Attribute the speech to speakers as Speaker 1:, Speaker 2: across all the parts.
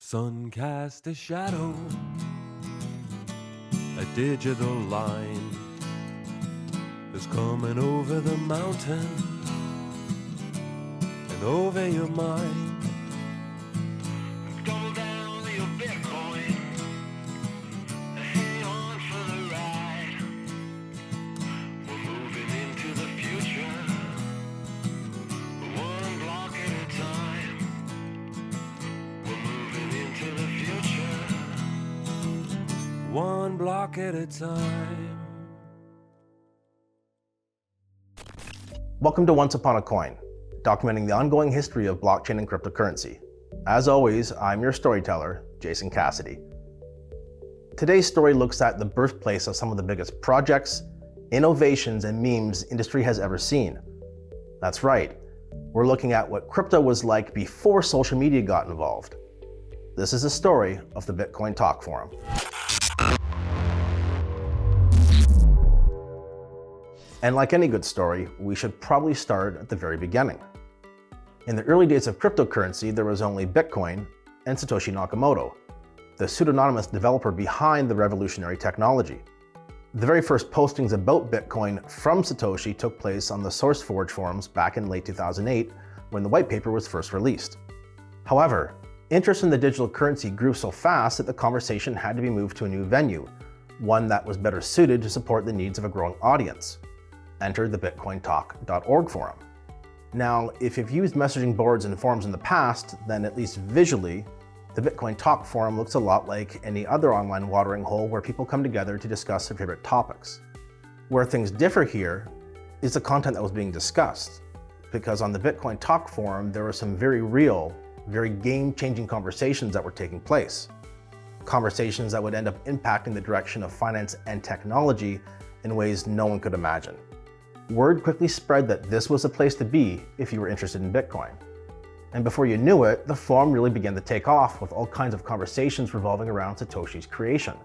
Speaker 1: Sun cast a shadow, a digital line is coming over the mountain and over your mind. Double down your Bitcoin, hang on for the ride. We're moving into the future, one block at a time. We're moving into the future, one block at a time.
Speaker 2: Welcome to Once Upon a Coin, documenting the ongoing history of blockchain and cryptocurrency. As always, I'm your storyteller, Jason Cassidy. Today's story looks at the birthplace of some of the biggest projects, innovations, and memes industry has ever seen. That's right, we're looking at what crypto was like before social media got involved. This is the story of the Bitcoin Talk Forum. And like any good story, we should probably start at the very beginning. In the early days of cryptocurrency, there was only Bitcoin and Satoshi Nakamoto, the pseudonymous developer behind the revolutionary technology. The very first postings about Bitcoin from Satoshi took place on the SourceForge forums back in late 2008 when the white paper was first released. However, interest in the digital currency grew so fast that the conversation had to be moved to a new venue, one that was better suited to support the needs of a growing audience. Enter the bitcointalk.org forum. Now, if you've used messaging boards and forums in the past, then at least visually, the Bitcoin Talk forum looks a lot like any other online watering hole where people come together to discuss their favorite topics. Where things differ here is the content that was being discussed, because on the Bitcoin Talk forum, there were some very real, very game-changing conversations that were taking place. Conversations that would end up impacting the direction of finance and technology in ways no one could imagine. Word quickly spread that this was the place to be if you were interested in Bitcoin. And before you knew it, the forum really began to take off with all kinds of conversations revolving around Satoshi's creation.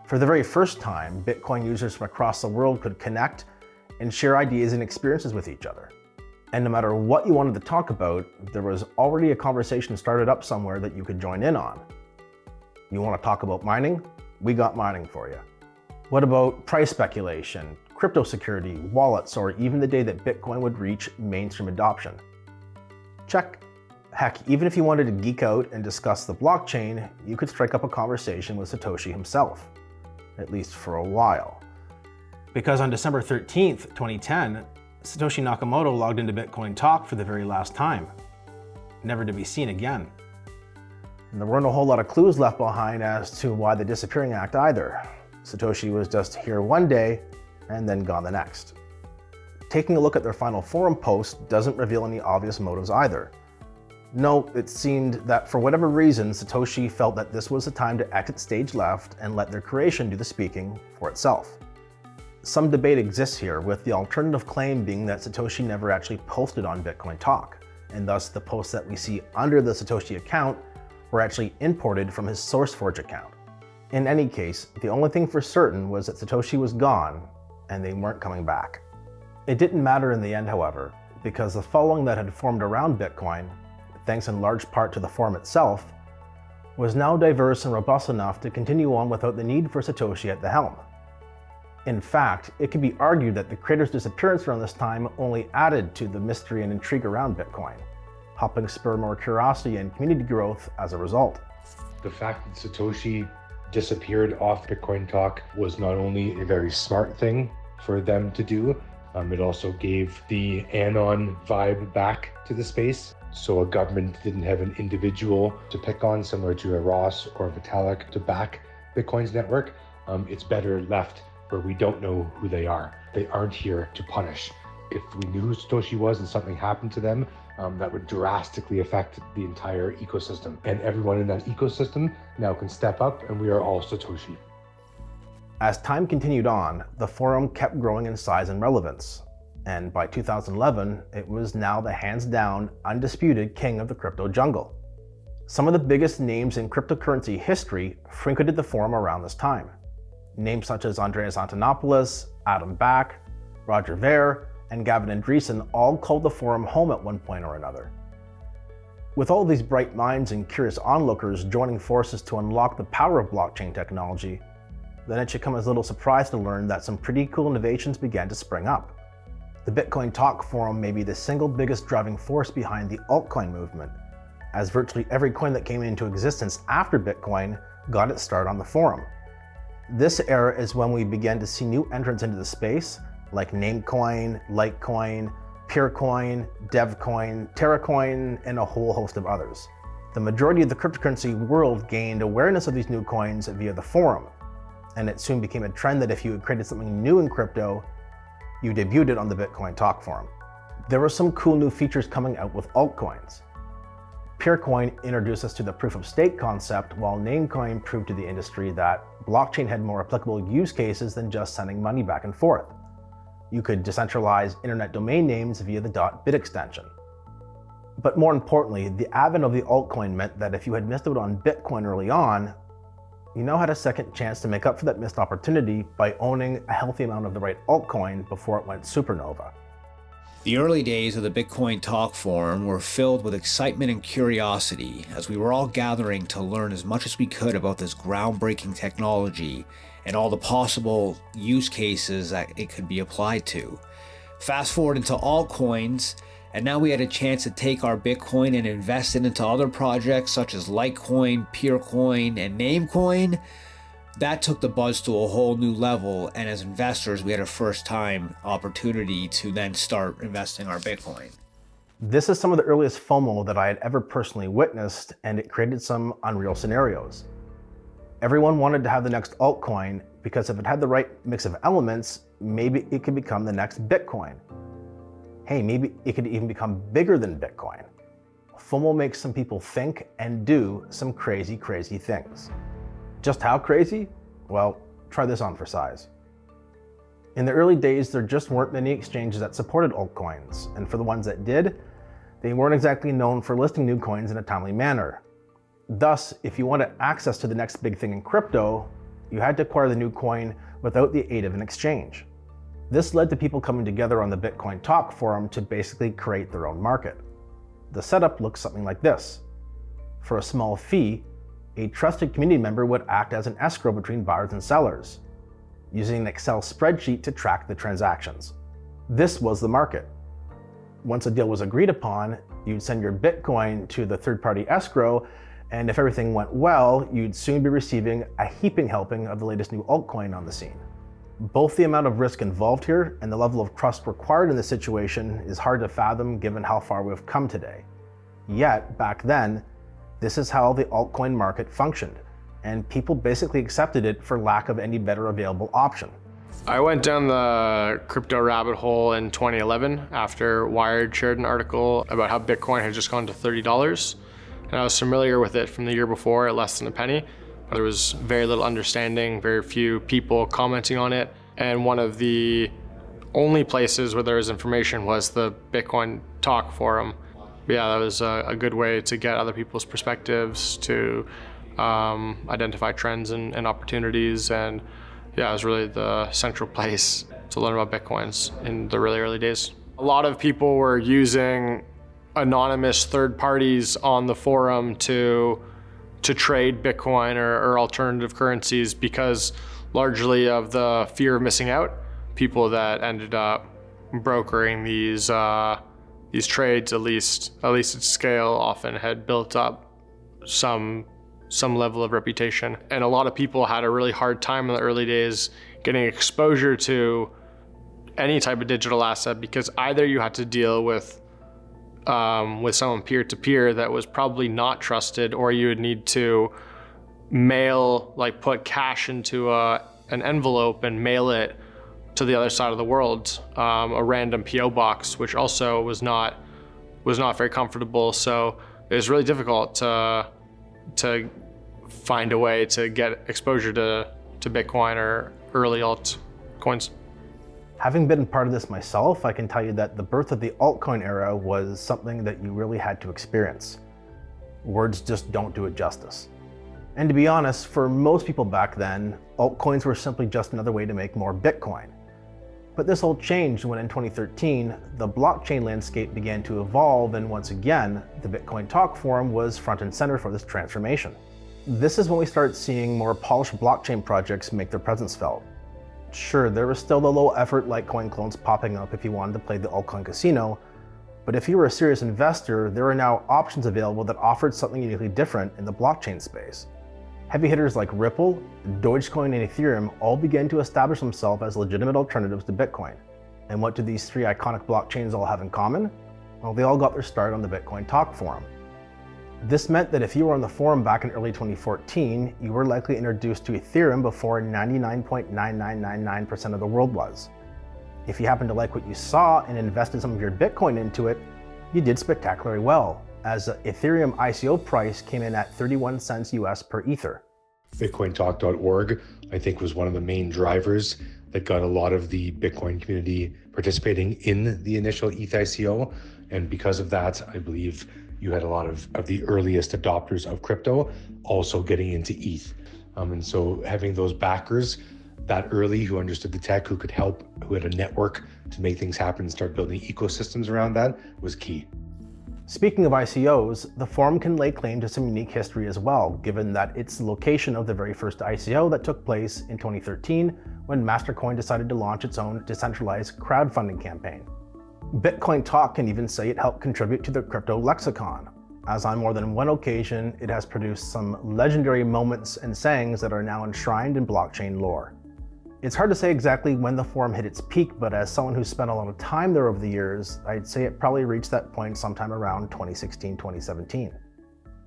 Speaker 2: For the very first time, Bitcoin users from across the world could connect and share ideas and experiences with each other. And no matter what you wanted to talk about, there was already a conversation started up somewhere that you could join in on. You want to talk about mining? We got mining for you. What about price speculation, crypto security, wallets, or even the day that Bitcoin would reach mainstream adoption? Check. Heck, even if you wanted to geek out and discuss the blockchain, you could strike up a conversation with Satoshi himself, at least for a while. Because on December 13th, 2010, Satoshi Nakamoto logged into Bitcoin Talk for the very last time, never to be seen again. And there weren't a whole lot of clues left behind as to why the disappearing act either. Satoshi was just here one day and then gone the next. Taking a look at their final forum post doesn't reveal any obvious motives either. No, it seemed that for whatever reason, Satoshi felt that this was the time to exit stage left and let their creation do the speaking for itself. Some debate exists here, with the alternative claim being that Satoshi never actually posted on Bitcoin Talk, and thus the posts that we see under the Satoshi account were actually imported from his SourceForge account. In any case, the only thing for certain was that Satoshi was gone, and they weren't coming back. It didn't matter in the end, however, because the following that had formed around Bitcoin, thanks in large part to the forum itself, was now diverse and robust enough to continue on without the need for Satoshi at the helm. In fact, it could be argued that the creator's disappearance around this time only added to the mystery and intrigue around Bitcoin, helping spur more curiosity and community growth as a result.
Speaker 3: The fact that Satoshi disappeared off Bitcoin Talk was not only a very smart thing for them to do, it also gave the Anon vibe back to the space. So a government didn't have an individual to pick on, similar to a Ross or a Vitalik, to back Bitcoin's network. It's better left where we don't know who they are. They aren't here to punish. If we knew who Satoshi was and something happened to them, that would drastically affect the entire ecosystem. And everyone in that ecosystem now can step up, and we are all Satoshi.
Speaker 2: As time continued on, the forum kept growing in size and relevance. And by 2011, it was now the hands-down, undisputed king of the crypto jungle. Some of the biggest names in cryptocurrency history frequented the forum around this time. Names such as Andreas Antonopoulos, Adam Back, Roger Ver, and Gavin Andresen all called the forum home at one point or another. With all these bright minds and curious onlookers joining forces to unlock the power of blockchain technology, then it should come as little surprise to learn that some pretty cool innovations began to spring up. The Bitcoin Talk forum may be the single biggest driving force behind the altcoin movement, as virtually every coin that came into existence after Bitcoin got its start on the forum. This era is when we began to see new entrants into the space, like Namecoin, Litecoin, Peercoin, Devcoin, Terracoin, and a whole host of others. The majority of the cryptocurrency world gained awareness of these new coins via the forum, and it soon became a trend that if you had created something new in crypto, you debuted it on the Bitcoin Talk forum. There were some cool new features coming out with altcoins. Peercoin introduced us to the proof of stake concept, while Namecoin proved to the industry that blockchain had more applicable use cases than just sending money back and forth. You could decentralize internet domain names via the .bit extension. But more importantly, the advent of the altcoin meant that if you had missed out on Bitcoin early on, you now had a second chance to make up for that missed opportunity by owning a healthy amount of the right altcoin before it went supernova.
Speaker 4: The early days of the Bitcoin Talk forum were filled with excitement and curiosity as we were all gathering to learn as much as we could about this groundbreaking technology and all the possible use cases that it could be applied to. Fast forward into altcoins, and now we had a chance to take our Bitcoin and invest it into other projects such as Litecoin, Peercoin, and Namecoin. That took the buzz to a whole new level, and as investors, we had a first-time opportunity to then start investing our Bitcoin.
Speaker 2: This is some of the earliest FOMO that I had ever personally witnessed, and it created some unreal scenarios. Everyone wanted to have the next altcoin because if it had the right mix of elements, maybe it could become the next Bitcoin. Hey, maybe it could even become bigger than Bitcoin. FOMO makes some people think and do some crazy, crazy things. Just how crazy? Well, try this on for size. In the early days, there just weren't many exchanges that supported altcoins, and for the ones that did, they weren't exactly known for listing new coins in a timely manner. Thus, if you wanted access to the next big thing in crypto, you had to acquire the new coin without the aid of an exchange. This led to people coming together on the Bitcoin Talk forum to basically create their own market. The setup looks something like this. For a small fee, a trusted community member would act as an escrow between buyers and sellers, using an Excel spreadsheet to track the transactions. This was the market. Once a deal was agreed upon, you'd send your Bitcoin to the third-party escrow, and if everything went well, you'd soon be receiving a heaping helping of the latest new altcoin on the scene. Both the amount of risk involved here and the level of trust required in this situation is hard to fathom given how far we've come today. Yet, back then, this is how the altcoin market functioned, and people basically accepted it for lack of any better available option.
Speaker 5: I went down the crypto rabbit hole in 2011 after Wired shared an article about how Bitcoin had just gone to $30. And I was familiar with it from the year before at less than a penny. But there was very little understanding, very few people commenting on it. And one of the only places where there was information was the Bitcoin Talk forum. But yeah, that was a good way to get other people's perspectives, to identify trends and opportunities. And yeah, it was really the central place to learn about Bitcoins in the really early days. A lot of people were using anonymous third parties on the forum to trade Bitcoin or alternative currencies because largely of the fear of missing out. People that ended up brokering these trades, at least at scale, often had built up some level of reputation. And a lot of people had a really hard time in the early days getting exposure to any type of digital asset because either you had to deal with someone peer-to-peer that was probably not trusted, or you would need to put cash into an envelope and mail it to the other side of the world, a random PO box, which also was not very comfortable. So it was really difficult to find a way to get exposure to Bitcoin or early altcoins.
Speaker 2: Having been part of this myself, I can tell you that the birth of the altcoin era was something that you really had to experience. Words just don't do it justice. And to be honest, for most people back then, altcoins were simply just another way to make more Bitcoin. But this all changed when in 2013, the blockchain landscape began to evolve, and once again, the Bitcoin Talk Forum was front and center for this transformation. This is when we started seeing more polished blockchain projects make their presence felt. Sure, there was still the low-effort Litecoin clones popping up if you wanted to play the altcoin casino, but if you were a serious investor, there are now options available that offered something uniquely different in the blockchain space. Heavy hitters like Ripple, Dogecoin, and Ethereum all began to establish themselves as legitimate alternatives to Bitcoin. And what do these three iconic blockchains all have in common? Well, they all got their start on the Bitcoin Talk Forum. This meant that if you were on the forum back in early 2014, you were likely introduced to Ethereum before 99.9999% of the world was. If you happened to like what you saw and invested some of your Bitcoin into it, you did spectacularly well, as the Ethereum ICO price came in at 31 cents US per Ether.
Speaker 3: BitcoinTalk.org, I think, was one of the main drivers that got a lot of the Bitcoin community participating in the initial ETH ICO. And because of that, I believe you had a lot of the earliest adopters of crypto also getting into ETH. And so having those backers that early who understood the tech, who could help, who had a network to make things happen and start building ecosystems around that was key.
Speaker 2: Speaking of ICOs, the forum can lay claim to some unique history as well, given that it's the location of the very first ICO that took place in 2013 when Mastercoin decided to launch its own decentralized crowdfunding campaign. Bitcoin Talk can even say it helped contribute to the crypto lexicon, as on more than one occasion it has produced some legendary moments and sayings that are now enshrined in blockchain lore. It's hard to say exactly when the forum hit its peak, but as someone who's spent a lot of time there over the years, I'd say it probably reached that point sometime around 2016, 2017.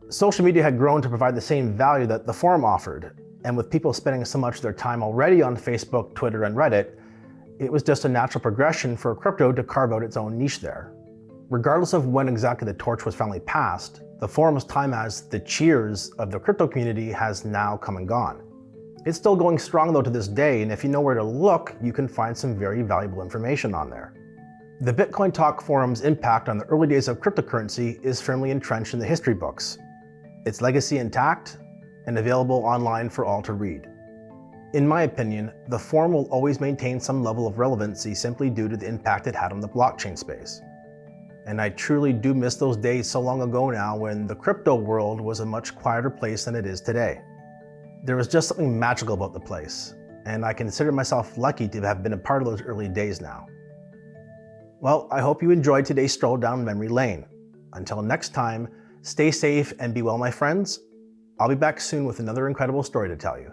Speaker 2: Social media had grown to provide the same value that the forum offered, and with people spending so much of their time already on Facebook, Twitter, and Reddit, it was just a natural progression for crypto to carve out its own niche there. Regardless of when exactly the torch was finally passed, the forum's time as the cheers of the crypto community has now come and gone. It's still going strong though to this day, and if you know where to look, you can find some very valuable information on there. The Bitcoin Talk Forum's impact on the early days of cryptocurrency is firmly entrenched in the history books. Its legacy intact and available online for all to read. In my opinion, the forum will always maintain some level of relevancy simply due to the impact it had on the blockchain space. And I truly do miss those days so long ago now when the crypto world was a much quieter place than it is today. There was just something magical about the place, and I consider myself lucky to have been a part of those early days now. Well, I hope you enjoyed today's stroll down memory lane. Until next time, stay safe and be well, my friends. I'll be back soon with another incredible story to tell you.